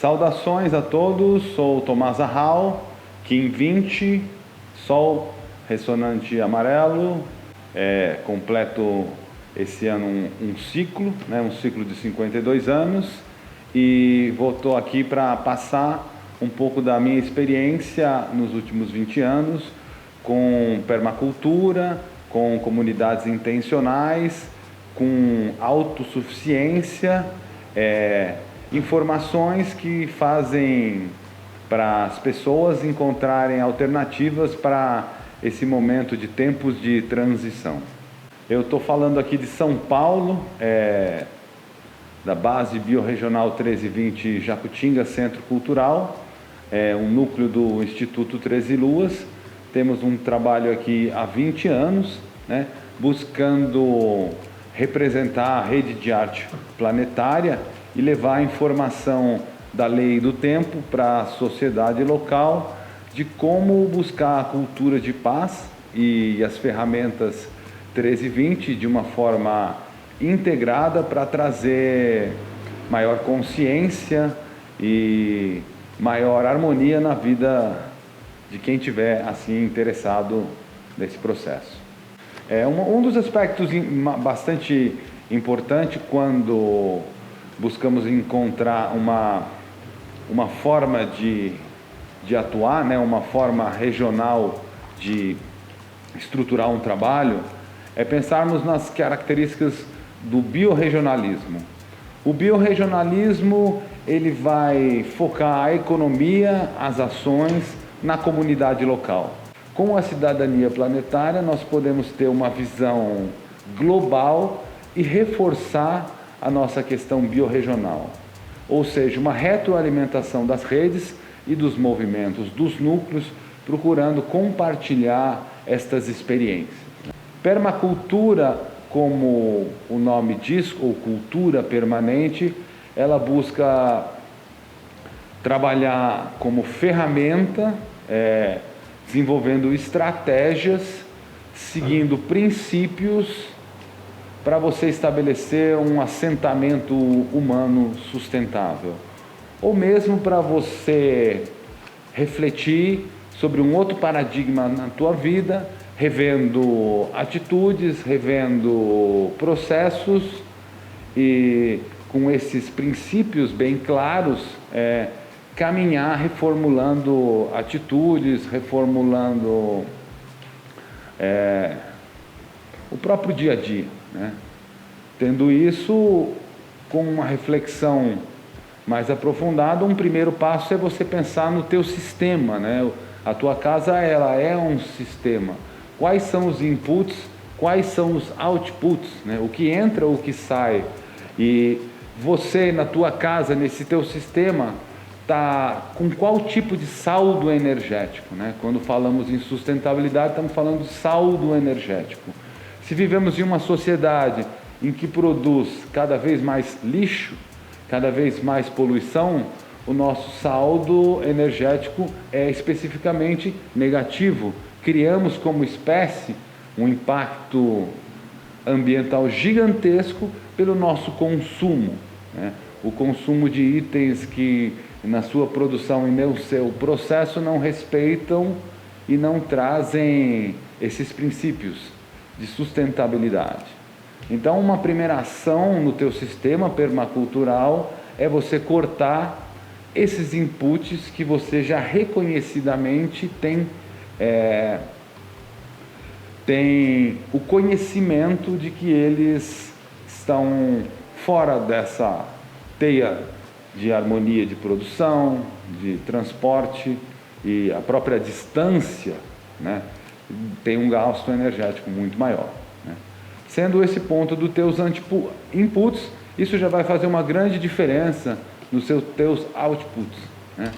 Saudações a todos, sou Tomás Arral, Kim 20, Sol ressonante amarelo, completo esse ano um ciclo, né, um ciclo de 52 anos, e estou aqui para passar um pouco da minha experiência nos últimos 20 anos com permacultura, com comunidades intencionais, com autossuficiência, informações que fazem para as pessoas encontrarem alternativas para esse momento de tempos de transição. Eu estou falando aqui de São Paulo, da base biorregional 1320 Jacutinga Centro Cultural, um núcleo do Instituto 13 Luas. Temos um trabalho aqui há 20 anos, né, buscando representar a rede de arte planetária e levar a informação da lei do tempo para a sociedade local de como buscar a cultura de paz e as ferramentas 1320 de uma forma integrada para trazer maior consciência e maior harmonia na vida de quem tiver assim interessado nesse processo. Um dos aspectos bastante importante quando buscamos encontrar uma forma de atuar, né, uma forma regional de estruturar um trabalho, é pensarmos nas características do biorregionalismo. O biorregionalismo, ele vai focar a economia, as ações na comunidade local. Com a cidadania planetária, nós podemos ter uma visão global e reforçar a nossa questão biorregional, ou seja, uma retroalimentação das redes e dos movimentos, dos núcleos, procurando compartilhar estas experiências. Permacultura, como o nome diz, ou cultura permanente, ela busca trabalhar como ferramenta, desenvolvendo estratégias, seguindo princípios para você estabelecer um assentamento humano sustentável, ou mesmo para você refletir sobre um outro paradigma na tua vida, revendo atitudes, revendo processos, e com esses princípios bem claros, caminhar reformulando atitudes, reformulando o próprio dia a dia, né? Tendo isso com uma reflexão mais aprofundada, um primeiro passo é você pensar no teu sistema, né? A tua casa, ela é um sistema. Quais são os inputs, quais são os outputs, né? O que entra, o que sai. E você, na tua casa, nesse teu sistema, está com qual tipo de saldo energético, né? Quando falamos em sustentabilidade, estamos falando de saldo energético. Se vivemos em uma sociedade em que produz cada vez mais lixo, cada vez mais poluição, o nosso saldo energético é especificamente negativo. Criamos como espécie um impacto ambiental gigantesco pelo nosso consumo, né? O consumo de itens que na sua produção e no seu processo não respeitam e não trazem esses princípios de sustentabilidade. Então, uma primeira ação no teu sistema permacultural é você cortar esses inputs que você já reconhecidamente tem o conhecimento de que eles estão fora dessa teia de harmonia de produção, de transporte, e a própria distância, né, tem um gasto energético muito maior, né? Sendo esse ponto dos teus inputs, isso já vai fazer uma grande diferença nos teus outputs, né?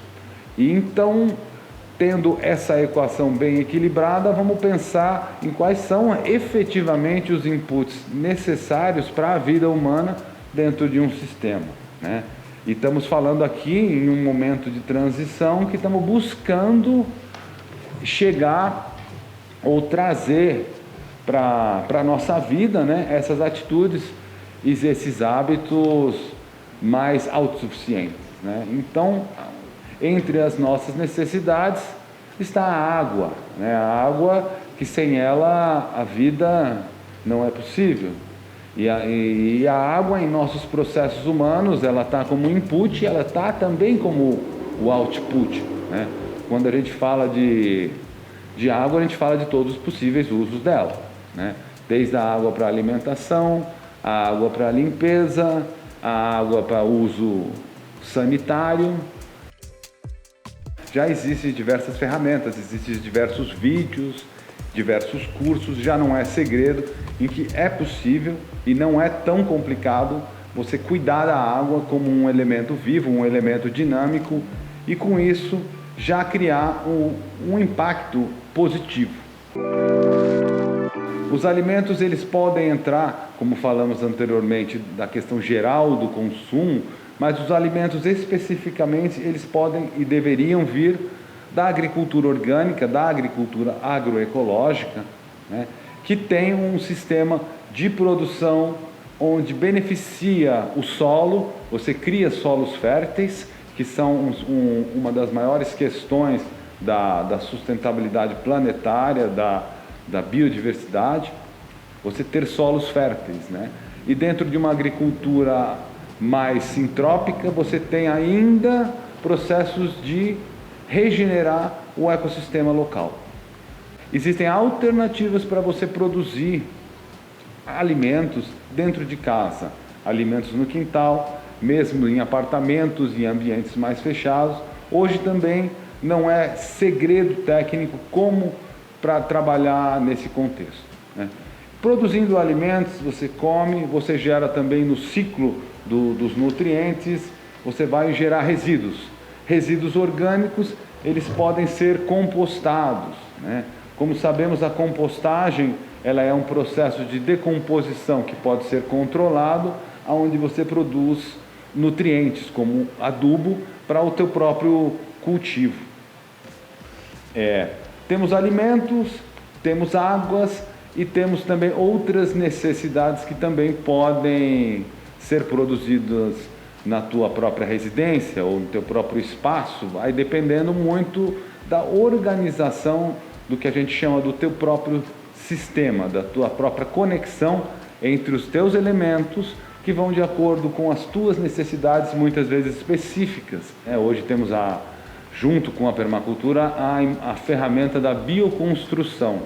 E então, tendo essa equação bem equilibrada, vamos pensar em quais são efetivamente os inputs necessários para a vida humana dentro de um sistema, né? E estamos falando aqui em um momento de transição que estamos buscando chegar ou trazer para a nossa vida, né, essas atitudes e esses hábitos mais autossuficientes. né? Então, entre as nossas necessidades está a água, né? A água que sem ela a vida não é possível. E a água em nossos processos humanos, ela está como input, ela está também como o output, né? Quando a gente fala de água, a gente fala de todos os possíveis usos dela, né? Desde a água para alimentação, a água para limpeza, a água para uso sanitário. Já existem diversas ferramentas, existem diversos vídeos, diversos cursos, já não é segredo, em que é possível e não é tão complicado você cuidar da água como um elemento vivo, um elemento dinâmico, e com isso já criar um impacto positivo. Os alimentos, eles podem entrar, como falamos anteriormente, da questão geral do consumo, mas os alimentos especificamente, eles podem e deveriam vir da agricultura orgânica, da agricultura agroecológica, né, que tem um sistema de produção onde beneficia o solo, você cria solos férteis, que são uma das maiores questões da sustentabilidade planetária, da biodiversidade, você ter solos férteis, né? E dentro de uma agricultura mais sintrópica, você tem ainda processos de regenerar o ecossistema local. Existem alternativas para você produzir alimentos dentro de casa, alimentos no quintal, mesmo em apartamentos, em ambientes mais fechados. Hoje também não é segredo técnico como para trabalhar nesse contexto, né? Produzindo alimentos, você come, você gera também no ciclo dos nutrientes, você vai gerar resíduos. Resíduos orgânicos, eles podem ser compostados, né? Como sabemos, a compostagem, ela é um processo de decomposição que pode ser controlado, onde você produz nutrientes como adubo para o teu próprio cultivo. Temos alimentos, temos águas e temos também outras necessidades que também podem ser produzidas na tua própria residência ou no teu próprio espaço, vai dependendo muito da organização do que a gente chama do teu próprio sistema, da tua própria conexão entre os teus elementos que vão de acordo com as tuas necessidades, muitas vezes específicas. Hoje temos, junto com a permacultura, a ferramenta da bioconstrução,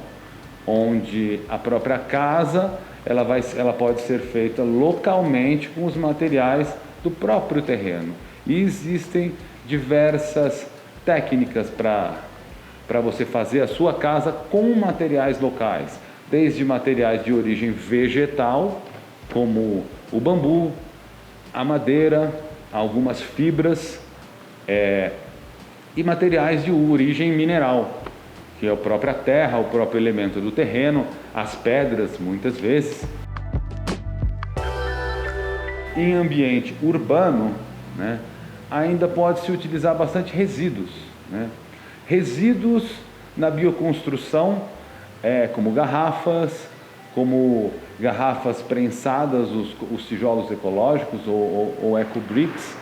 onde a própria casa ela pode ser feita localmente com os materiais do próprio terreno. E existem diversas técnicas para você fazer a sua casa com materiais locais, desde materiais de origem vegetal, como o bambu, a madeira, algumas fibras, e materiais de origem mineral, que é a própria terra, o próprio elemento do terreno, as pedras, muitas vezes. Em ambiente urbano, né, ainda pode-se utilizar bastante resíduos, né? Resíduos na bioconstrução, como garrafas prensadas, os tijolos ecológicos ou ecobricks,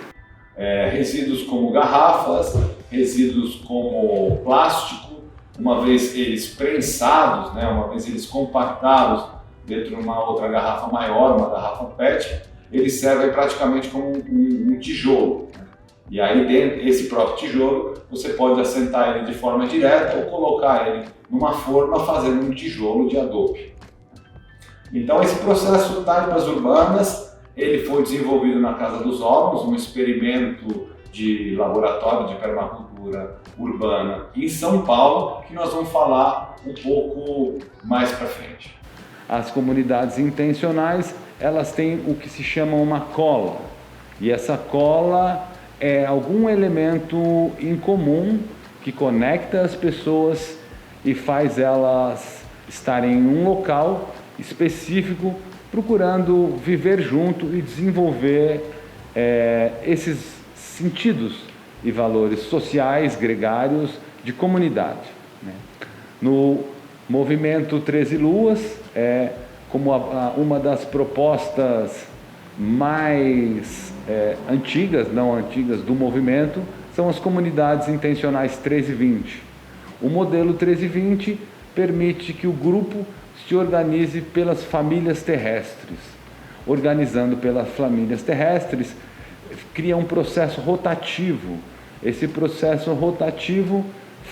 resíduos como garrafas, resíduos como plástico, uma vez eles prensados, né, uma vez eles compactados dentro de uma outra garrafa maior, uma garrafa PET, eles servem praticamente como um tijolo. E aí dentro desse próprio tijolo você pode assentar ele de forma direta ou colocar ele numa forma fazendo um tijolo de adobe. Então esse processo taipas urbanas, ele foi desenvolvido na Casa dos Olmos, um experimento de laboratório de permacultura urbana em São Paulo, que nós vamos falar um pouco mais para frente. As comunidades intencionais, elas têm o que se chama uma cola, e essa cola é algum elemento em comum que conecta as pessoas e faz elas estarem em um local específico, procurando viver junto e desenvolver esses sentidos e valores sociais, gregários, de comunidade, né? No movimento 13 Luas, como uma das propostas mais antigas, não antigas, do movimento, são as comunidades intencionais 1320. O modelo 1320 permite que o grupo se organize pelas famílias terrestres. Organizando pelas famílias terrestres, cria um processo rotativo. Esse processo rotativo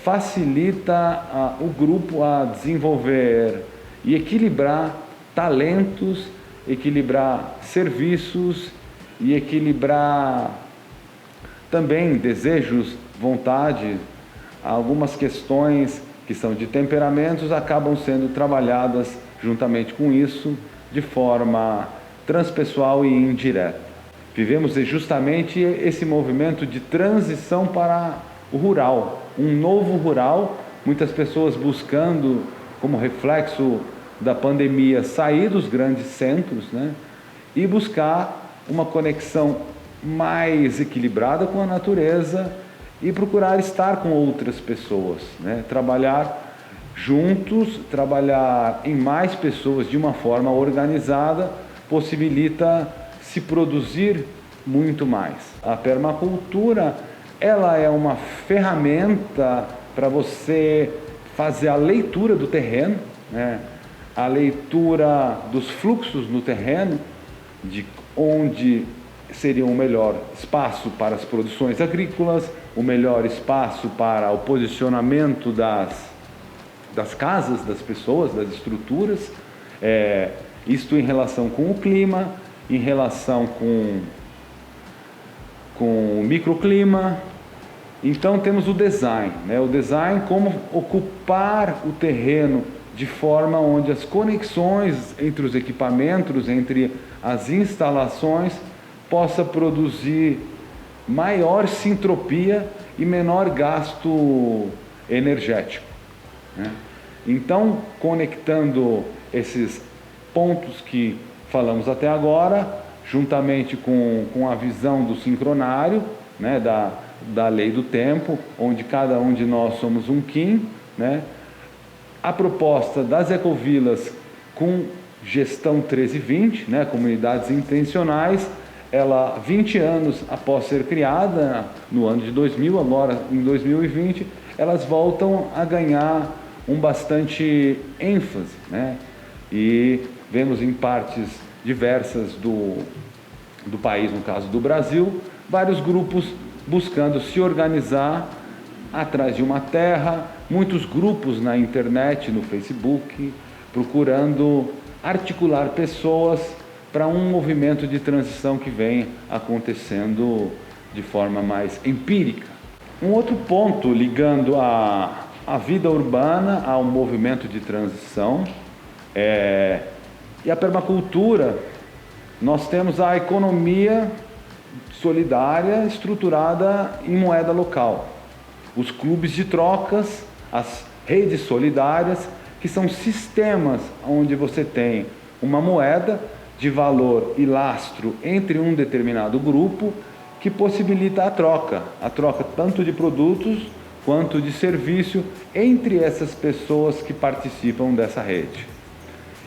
facilita o grupo a desenvolver e equilibrar talentos, equilibrar serviços e equilibrar também desejos, vontade. Algumas questões que são de temperamentos acabam sendo trabalhadas juntamente com isso de forma transpessoal e indireta. Vivemos justamente esse movimento de transição para o rural, um novo rural, muitas pessoas buscando, como reflexo da pandemia, sair dos grandes centros, né, e buscar uma conexão mais equilibrada com a natureza e procurar estar com outras pessoas, né, trabalhar juntos, trabalhar em mais pessoas de uma forma organizada, possibilita se produzir muito mais. A permacultura, ela é uma ferramenta para você fazer a leitura do terreno, né? A leitura dos fluxos no terreno, de onde seria o melhor espaço para as produções agrícolas, o melhor espaço para o posicionamento das casas, das pessoas, das estruturas, isto em relação com o clima, em relação com o microclima. Então temos o design, né? O design, como ocupar o terreno de forma onde as conexões entre os equipamentos, entre as instalações, possa produzir maior sintropia e menor gasto energético, né? Então, conectando esses pontos que falamos até agora, juntamente com a visão do sincronário, né, da lei do tempo, onde cada um de nós somos um Kim, né? A proposta das ecovilas com gestão 1320, né, comunidades intencionais, ela 20 anos após ser criada, no ano de 2000, agora em 2020, elas voltam a ganhar bastante ênfase, né? E vemos em partes diversas do país, no caso do Brasil, vários grupos buscando se organizar atrás de uma terra, muitos grupos na internet, no Facebook, procurando articular pessoas para um movimento de transição que vem acontecendo de forma mais empírica. Um outro ponto ligando a vida urbana ao movimento de transição e a permacultura, nós temos a economia solidária estruturada em moeda local. Os clubes de trocas, as redes solidárias, que são sistemas onde você tem uma moeda de valor e lastro entre um determinado grupo que possibilita a troca tanto de produtos quanto de serviço entre essas pessoas que participam dessa rede.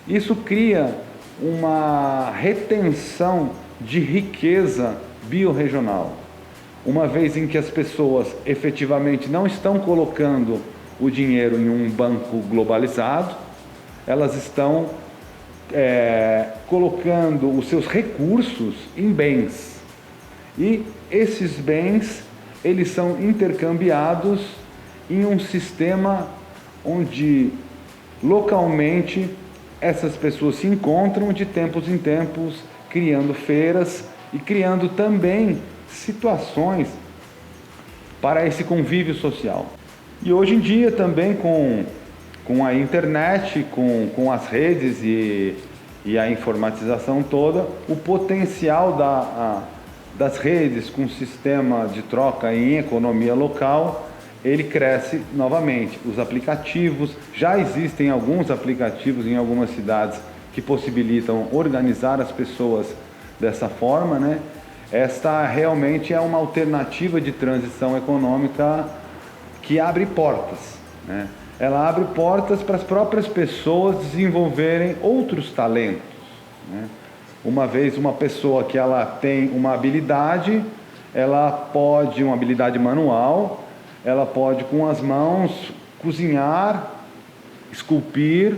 Isso cria uma retenção de riqueza biorregional, uma vez em que as pessoas efetivamente não estão colocando o dinheiro em um banco globalizado, elas estão colocando os seus recursos em bens, e esses bens eles são intercambiados em um sistema onde localmente essas pessoas se encontram de tempos em tempos, criando feiras e criando também situações para esse convívio social. E hoje em dia também com a internet, com as redes e a informatização toda, o potencial das redes com sistema de troca em economia local, ele cresce novamente. Os aplicativos, já existem alguns aplicativos em algumas cidades que possibilitam organizar as pessoas dessa forma, né? Esta realmente é uma alternativa de transição econômica que abre portas, né? Ela abre portas para as próprias pessoas desenvolverem outros talentos, né? Uma vez uma pessoa que ela tem uma habilidade, uma habilidade manual, ela pode com as mãos cozinhar, esculpir,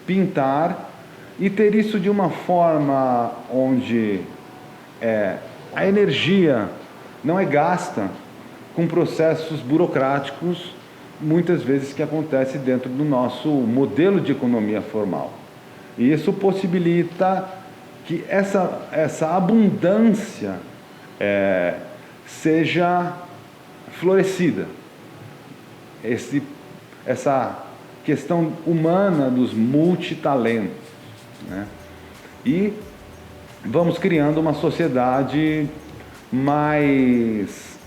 pintar e ter isso de uma forma onde a energia não é gasta com processos burocráticos, muitas vezes que acontece dentro do nosso modelo de economia formal. E isso possibilita que essa abundância seja florescida. Essa questão humana dos multitalentos, né? E vamos criando uma sociedade mais,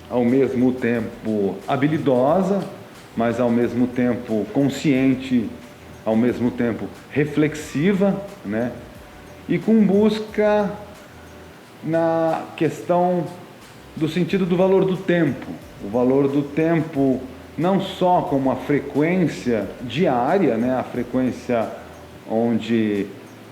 ao mesmo tempo, habilidosa, mas ao mesmo tempo consciente, ao mesmo tempo reflexiva, né? E com busca na questão do sentido do valor do tempo. O valor do tempo não só como a frequência diária, né? A frequência onde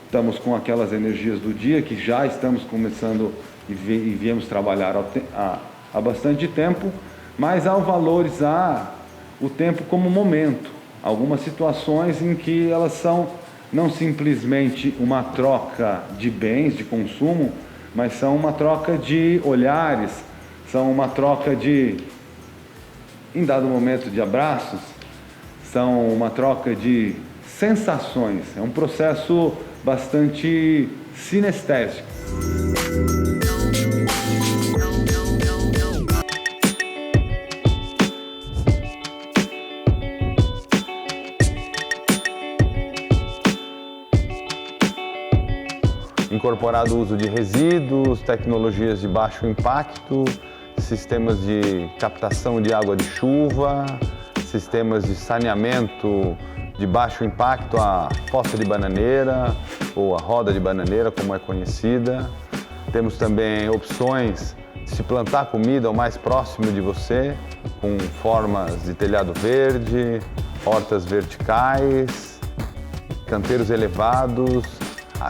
estamos com aquelas energias do dia que já estamos começando e viemos trabalhar há bastante tempo, mas ao valorizar o tempo como momento. Algumas situações em que elas são não simplesmente uma troca de bens, de consumo, mas são uma troca de olhares, são uma troca de, em dado momento, de abraços, são uma troca de sensações. É um processo bastante sinestésico. Incorporado o uso de resíduos, tecnologias de baixo impacto, sistemas de captação de água de chuva, sistemas de saneamento de baixo impacto, a fossa de bananeira ou a roda de bananeira, como é conhecida. Temos também opções de se plantar comida o mais próximo de você, com formas de telhado verde, hortas verticais, canteiros elevados,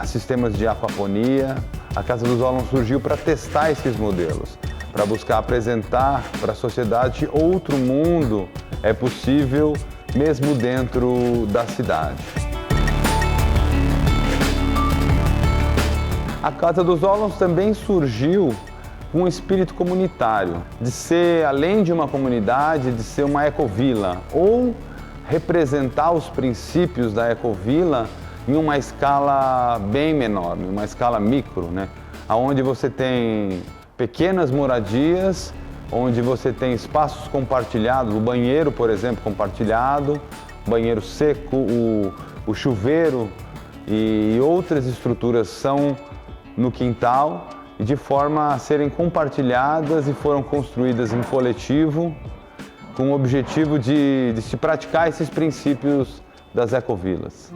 sistemas de aquaponia. A Casa dos Ólons surgiu para testar esses modelos, para buscar apresentar para a sociedade outro mundo é possível mesmo dentro da cidade. A Casa dos Ólons também surgiu com um espírito comunitário, de ser, além de uma comunidade, de ser uma ecovila, ou representar os princípios da ecovila em uma escala bem menor, em uma escala micro, né? Onde você tem pequenas moradias, onde você tem espaços compartilhados, o banheiro, por exemplo, compartilhado, o banheiro seco, o chuveiro e outras estruturas são no quintal, de forma a serem compartilhadas e foram construídas em coletivo, com o objetivo de se praticar esses princípios das ecovilas.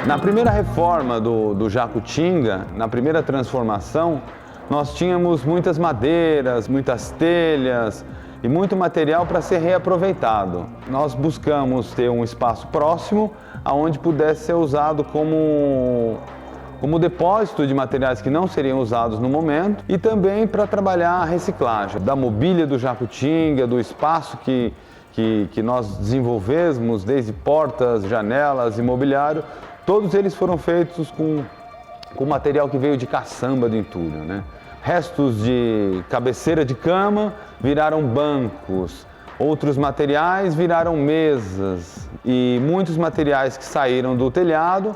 Na primeira reforma do Jacutinga, na primeira transformação, nós tínhamos muitas madeiras, muitas telhas e muito material para ser reaproveitado. Nós buscamos ter um espaço próximo, onde pudesse ser usado como depósito de materiais que não seriam usados no momento e também para trabalhar a reciclagem da mobília do Jacutinga, do espaço que nós desenvolvemos, desde portas, janelas e mobiliário. Todos eles foram feitos com material que veio de caçamba do entulho, né? Restos de cabeceira de cama viraram bancos, outros materiais viraram mesas e muitos materiais que saíram do telhado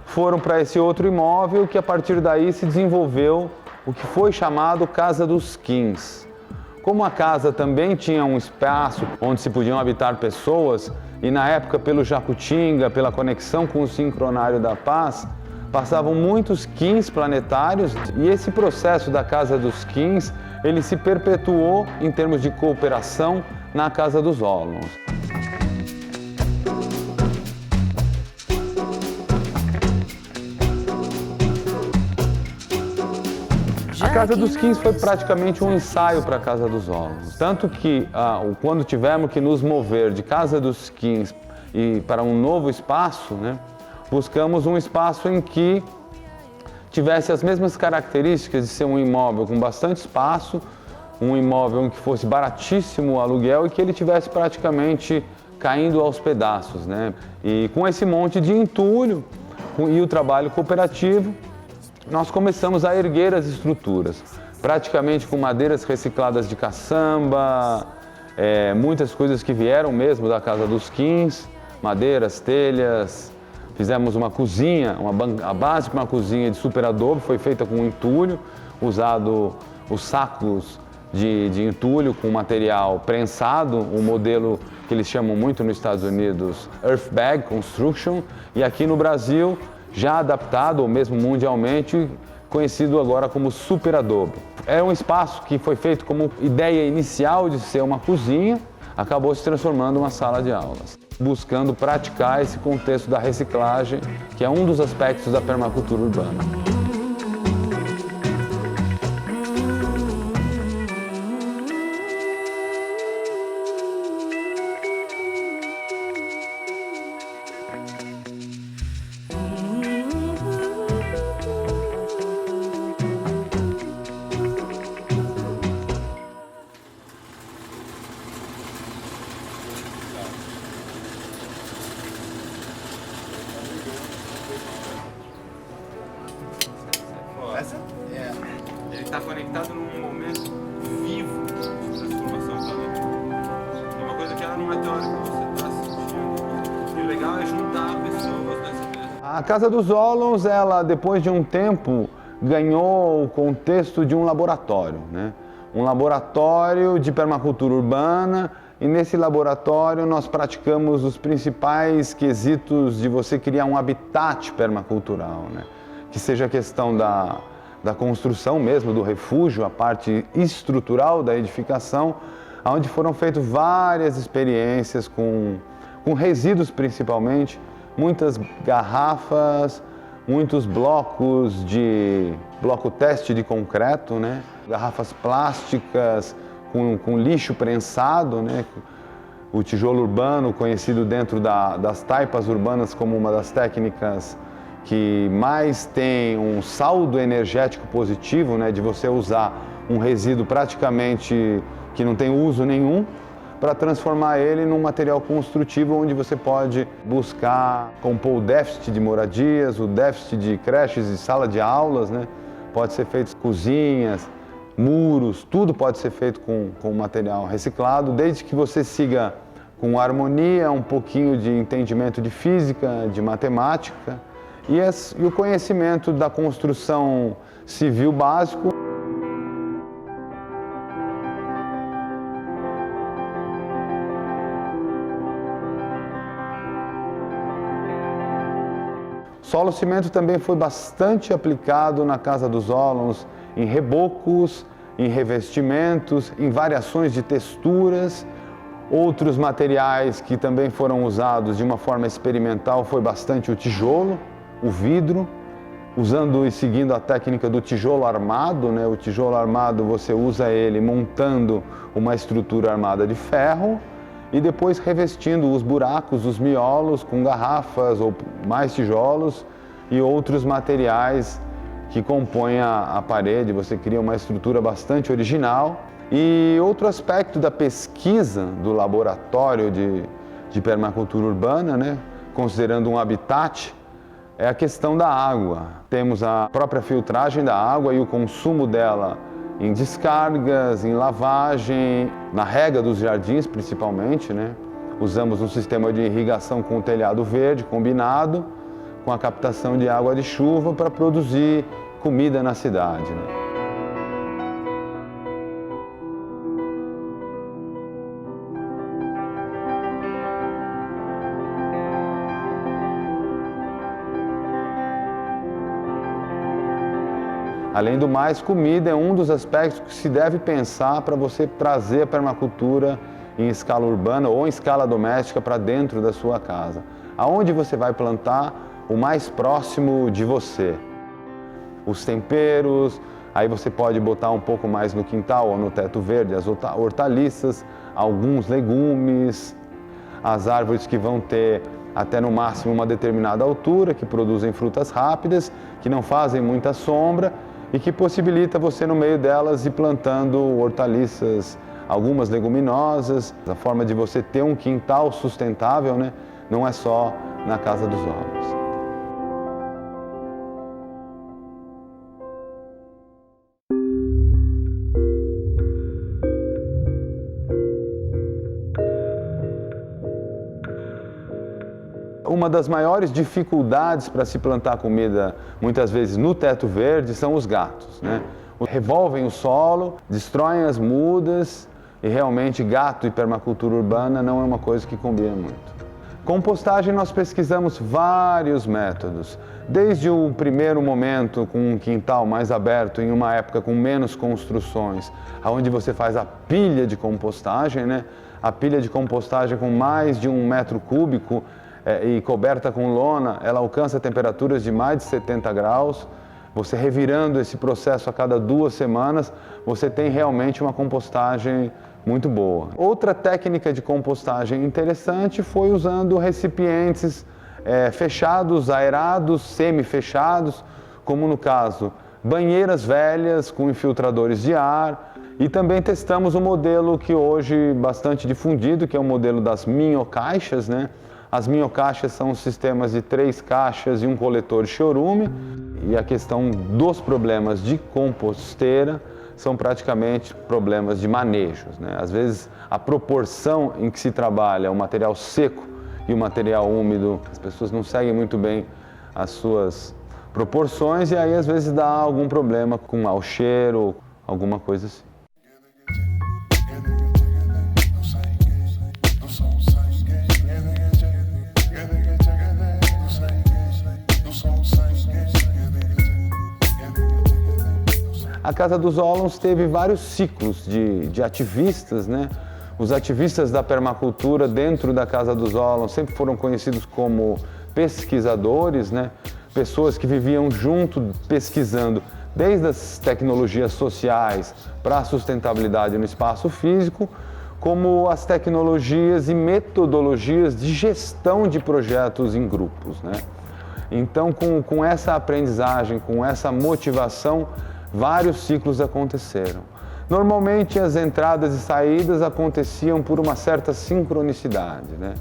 foram para esse outro imóvel que a partir daí se desenvolveu o que foi chamado Casa dos Quins. Como a casa também tinha um espaço onde se podiam habitar pessoas, e na época pelo Jacutinga, pela conexão com o Sincronário da Paz, passavam muitos quins planetários e esse processo da Casa dos Quins, ele se perpetuou em termos de cooperação na Casa dos Ólons. A Casa dos 15 foi praticamente um ensaio para a Casa dos Zoólogos. Tanto que quando tivemos que nos mover de Casa dos 15 e para um novo espaço, né, buscamos um espaço em que tivesse as mesmas características de ser um imóvel com bastante espaço, um imóvel em que fosse baratíssimo o aluguel e que ele tivesse praticamente caindo aos pedaços, né? E com esse monte de entulho e o trabalho cooperativo, nós começamos a erguer as estruturas, praticamente com madeiras recicladas de caçamba, muitas coisas que vieram mesmo da Casa dos 15, madeiras, telhas. Fizemos uma cozinha, a base para uma cozinha de super adobe foi feita com entulho, usado os sacos de entulho com material prensado, um modelo que eles chamam muito nos Estados Unidos Earth Bag Construction, e aqui no Brasil já adaptado, ou mesmo mundialmente, conhecido agora como super adobe. É um espaço que foi feito como ideia inicial de ser uma cozinha, acabou se transformando em uma sala de aulas, buscando praticar esse contexto da reciclagem, que é um dos aspectos da permacultura urbana. Ele está conectado num momento vivo de transformação também. É uma coisa que ela não é teórica, você está sentindo. E o legal é juntar pessoas dessa vez. A Casa dos Zoólogos, ela depois de um tempo ganhou o contexto de um laboratório, né? Um laboratório de permacultura urbana, e nesse laboratório nós praticamos os principais quesitos de você criar um habitat permacultural, né? Que seja a questão da construção mesmo, do refúgio, a parte estrutural da edificação, onde foram feitas várias experiências com resíduos principalmente, muitas garrafas, muitos bloco teste de concreto, né? Garrafas plásticas com lixo prensado, né? O tijolo urbano, conhecido dentro das taipas urbanas como uma das técnicas que mais tem um saldo energético positivo, né, de você usar um resíduo praticamente que não tem uso nenhum, para transformar ele num material construtivo onde você pode buscar compor o déficit de moradias, o déficit de creches e sala de aulas, né? Pode ser feito cozinhas, muros, tudo pode ser feito com material reciclado, desde que você siga com harmonia, um pouquinho de entendimento de física, de matemática, e o conhecimento da construção civil básico. Solo cimento também foi bastante aplicado na Casa dos Zoólogos, em rebocos, em revestimentos, em variações de texturas. Outros materiais que também foram usados de uma forma experimental foi bastante o tijolo, o vidro, usando e seguindo a técnica do tijolo armado, né? O tijolo armado você usa ele montando uma estrutura armada de ferro e depois revestindo os buracos, os miolos com garrafas ou mais tijolos e outros materiais que compõem a parede. Você cria uma estrutura bastante original. E outro aspecto da pesquisa do laboratório de permacultura urbana, né? Considerando um habitat, é a questão da água. Temos a própria filtragem da água e o consumo dela em descargas, em lavagem, na rega dos jardins principalmente, né? Usamos um sistema de irrigação com telhado verde combinado com a captação de água de chuva para produzir comida na cidade, né? Além do mais, comida é um dos aspectos que se deve pensar para você trazer a permacultura em escala urbana ou em escala doméstica para dentro da sua casa. Aonde você vai plantar o mais próximo de você. Os temperos, Aí você pode botar um pouco mais no quintal ou no teto verde as hortaliças, alguns legumes, as árvores que vão ter até no máximo uma determinada altura, que produzem frutas rápidas, que não fazem muita sombra e que possibilita você no meio delas ir plantando hortaliças, algumas leguminosas. A forma de você ter um quintal sustentável, né, não é só na Casa dos Olmos. Uma das maiores dificuldades para se plantar comida, muitas vezes no teto verde, são os gatos, né? Revolvem o solo, destroem as mudas e realmente gato e permacultura urbana não é uma coisa que combina muito. Compostagem, nós pesquisamos vários métodos, desde o primeiro momento com um quintal mais aberto, em uma época com menos construções, onde você faz a pilha de compostagem, né? A pilha de compostagem com mais de 1 metro cúbico e coberta com lona, ela alcança temperaturas de mais de 70 graus. Você revirando esse processo a cada 2 semanas, você tem realmente uma compostagem muito boa. Outra técnica de compostagem interessante foi usando recipientes fechados, aerados, semi-fechados, como no caso banheiras velhas com infiltradores de ar. E também testamos um modelo que hoje bastante difundido, que é o modelo das minhocaixas, né? As minhocaixas são sistemas de 3 caixas e um coletor de chorume. E a questão dos problemas de composteira são praticamente problemas de manejos, né? Às vezes a proporção em que se trabalha o material seco e o material úmido, as pessoas não seguem muito bem as suas proporções e aí às vezes dá algum problema com mau cheiro, alguma coisa assim. A Casa dos Olmos teve vários ciclos de ativistas, né? Os ativistas da permacultura dentro da Casa dos Olmos sempre foram conhecidos como pesquisadores, né? Pessoas que viviam junto pesquisando desde as tecnologias sociais para a sustentabilidade no espaço físico, como as tecnologias e metodologias de gestão de projetos em grupos, né? Então, com essa aprendizagem, com essa motivação, vários ciclos aconteceram. Normalmente as entradas e saídas aconteciam por uma certa sincronicidade, né?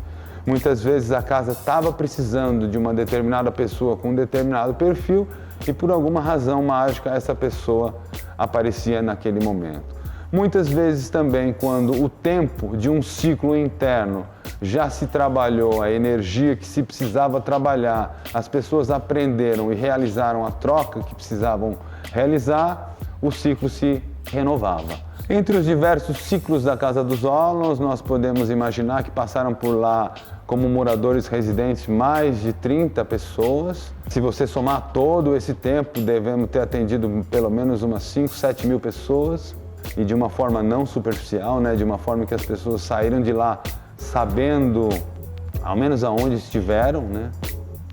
Muitas vezes a casa estava precisando de uma determinada pessoa com um determinado perfil e por alguma razão mágica essa pessoa aparecia naquele momento. Muitas vezes também quando o tempo de um ciclo interno já se trabalhou, a energia que se precisava trabalhar, as pessoas aprenderam e realizaram a troca que precisavam realizar, o ciclo se renovava. Entre os diversos ciclos da Casa dos Olmos, nós podemos imaginar que passaram por lá como moradores residentes mais de 30 pessoas. Se você somar todo esse tempo, devemos ter atendido pelo menos umas 5, 7 mil pessoas e de uma forma não superficial, né? De uma forma que as pessoas saíram de lá sabendo ao menos aonde estiveram, né?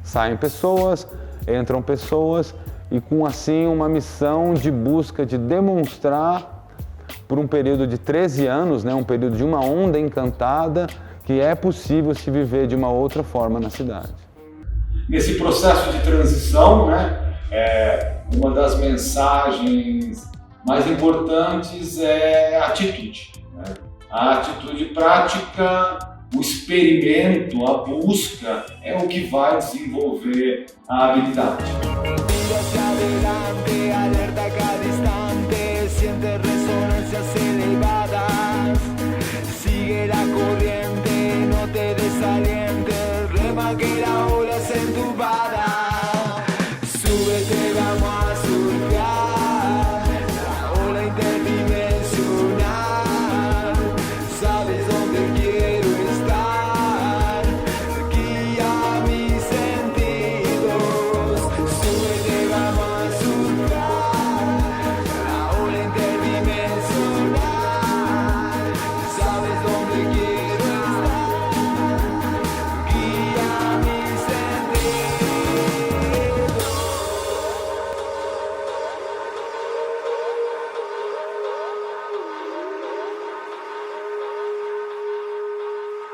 Saem pessoas, entram pessoas e com assim uma missão de busca de demonstrar por um período de 13 anos, né, um período de uma onda encantada, que é possível se viver de uma outra forma na cidade. Nesse processo de transição, né, uma das mensagens mais importantes é a atitude, né? A atitude prática, o experimento, a busca é o que vai desenvolver a habilidade.